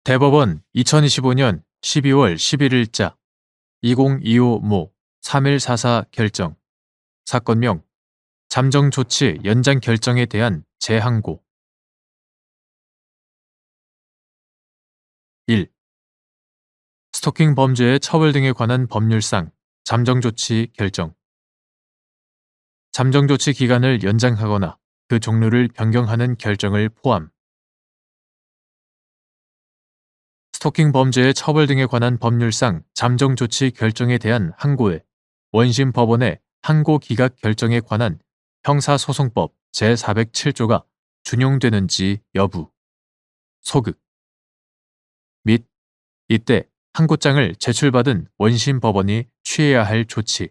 대법원 2025년 12월 11일자 2025모 3144 결정 사건명 잠정조치 연장 결정에 대한 재항고 1. 스토킹 범죄의 처벌 등에 관한 법률상 잠정조치 결정 잠정조치 기간을 연장하거나 그 종류를 변경하는 결정을 포함 스토킹 범죄의 처벌 등에 관한 법률상 잠정조치 결정에 대한 항고에 원심 법원의 항고 기각 결정에 관한 형사소송법 제407조가 준용되는지 여부, 소극 및 이때 항고장을 제출받은 원심 법원이 취해야 할 조치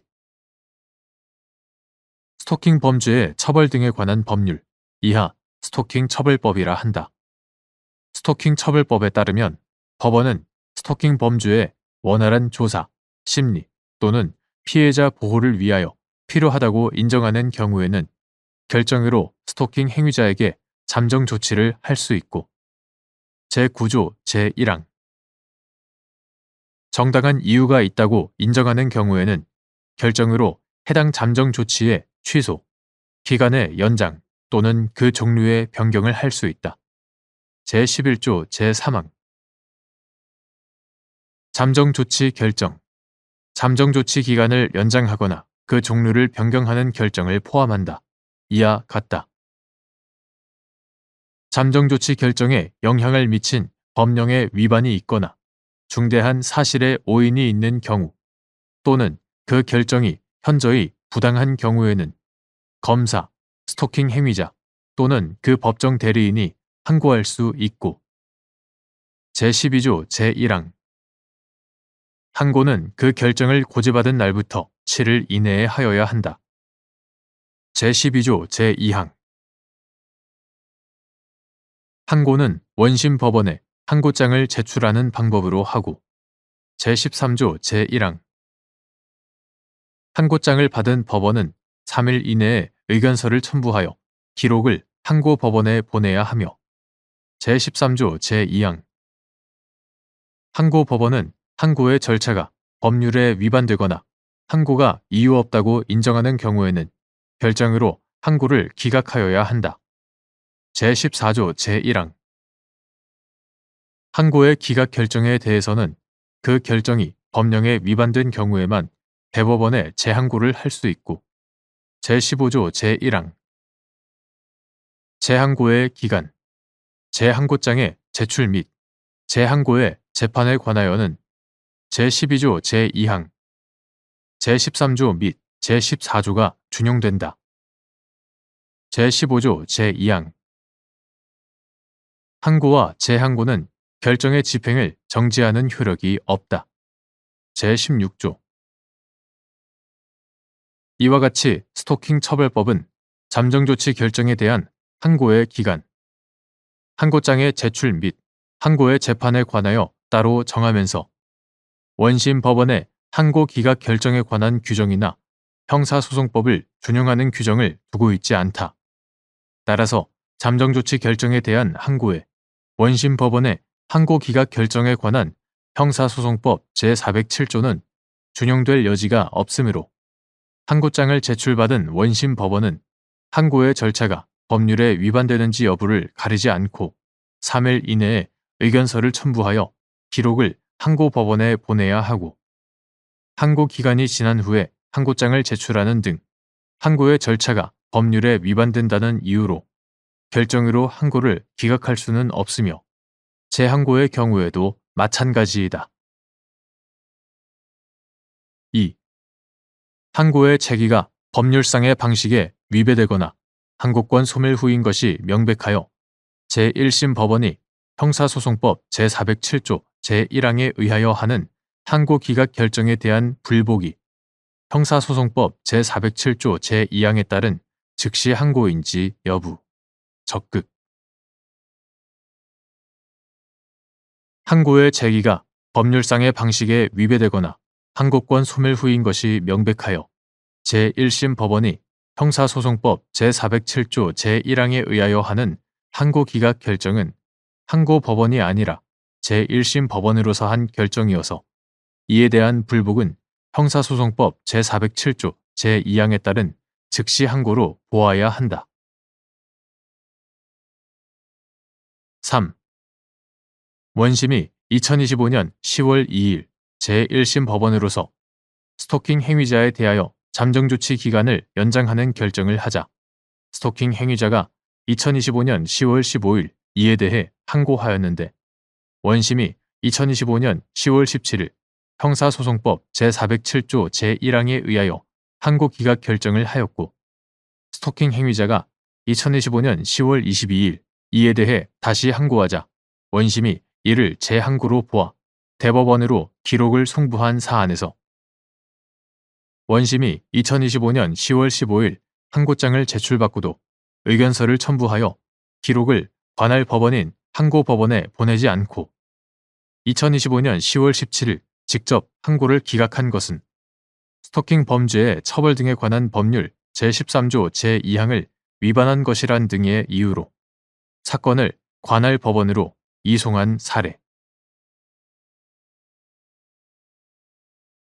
스토킹 범죄의 처벌 등에 관한 법률 이하 스토킹 처벌법이라 한다. 스토킹 처벌법에 따르면 법원은 스토킹 범죄의 원활한 조사, 심리 또는 피해자 보호를 위하여 필요하다고 인정하는 경우에는 결정으로 스토킹 행위자에게 잠정 조치를 할 수 있고 제9조 제1항 정당한 이유가 있다고 인정하는 경우에는 결정으로 해당 잠정 조치의 취소, 기간의 연장 또는 그 종류의 변경을 할 수 있다. 제11조 제3항 잠정조치 결정 잠정조치 기간을 연장하거나 그 종류를 변경하는 결정을 포함한다. 이와 같다. 잠정조치 결정에 영향을 미친 법령의 위반이 있거나 중대한 사실의 오인이 있는 경우 또는 그 결정이 현저히 부당한 경우에는 검사, 스토킹 행위자 또는 그 법정 대리인이 항고할 수 있고 제12조 제1항 항고는 그 결정을 고지받은 날부터 7일 이내에 하여야 한다. 제12조 제2항 항고는 원심 법원에 항고장을 제출하는 방법으로 하고 제13조 제1항 항고장을 받은 법원은 3일 이내에 의견서를 첨부하여 기록을 항고 법원에 보내야 하며 제13조 제2항 항고 법원은 항고의 절차가 법률에 위반되거나 항고가 이유 없다고 인정하는 경우에는 결정으로 항고를 기각하여야 한다. 제14조 제1항 항고의 기각 결정에 대해서는 그 결정이 법령에 위반된 경우에만 대법원에 재항고를 할 수 있고 제15조 제1항 재항고의 기간 재항고장의 제출 및 재항고의 재판에 관하여는 제12조 제2항, 제13조 및 제14조가 준용된다. 제15조 제2항 항고와 재항고는 결정의 집행을 정지하는 효력이 없다. 제16조 이와 같이 스토킹 처벌법은 잠정조치 결정에 대한 항고의 기간, 항고장의 제출 및 항고의 재판에 관하여 따로 정하면서 원심 법원의 항고 기각 결정에 관한 규정이나 형사소송법을 준용하는 규정을 두고 있지 않다. 따라서 잠정조치 결정에 대한 항고에 원심 법원의 항고 기각 결정에 관한 형사소송법 제407조는 준용될 여지가 없으므로 항고장을 제출받은 원심 법원은 항고의 절차가 법률에 위반되는지 여부를 가리지 않고 3일 이내에 의견서를 첨부하여 기록을 항고 법원에 보내야 하고 항고 기간이 지난 후에 항고장을 제출하는 등 항고의 절차가 법률에 위반된다는 이유로 결정으로 항고를 기각할 수는 없으며 재항고의 경우에도 마찬가지이다. 2. 항고의 체기가 법률상의 방식에 위배되거나 항고권 소멸 후인 것이 명백하여 제1심 법원이 형사소송법 제407조 제1항에 의하여 하는 항고 기각 결정에 대한 불복이 형사소송법 제407조 제2항에 따른 즉시 항고인지 여부, 적극 항고의 제기가 법률상의 방식에 위배되거나 항고권 소멸 후인 것이 명백하여 제1심 법원이 형사소송법 제407조 제1항에 의하여 하는 항고 기각 결정은 항고 법원이 아니라 제1심 법원으로서 한 결정이어서 이에 대한 불복은 형사소송법 제407조 제2항에 따른 즉시 항고로 보아야 한다. 3. 원심이 2025년 10월 2일 제1심 법원으로서 스토킹 행위자에 대하여 잠정조치 기간을 연장하는 결정을 하자 스토킹 행위자가 2025년 10월 15일 이에 대해 항고하였는데 원심이 2025년 10월 17일 형사소송법 제407조 제1항에 의하여 항고 기각 결정을 하였고 스토킹 행위자가 2025년 10월 22일 이에 대해 다시 항고하자 원심이 이를 재항고로 보아 대법원으로 기록을 송부한 사안에서 원심이 2025년 10월 15일 항고장을 제출받고도 의견서를 첨부하여 기록을 관할 법원인 항고법원에 보내지 않고 2025년 10월 17일 직접 항고를 기각한 것은 스토킹 범죄의 처벌 등에 관한 법률 제13조 제2항을 위반한 것이란 등의 이유로 사건을 관할 법원으로 이송한 사례.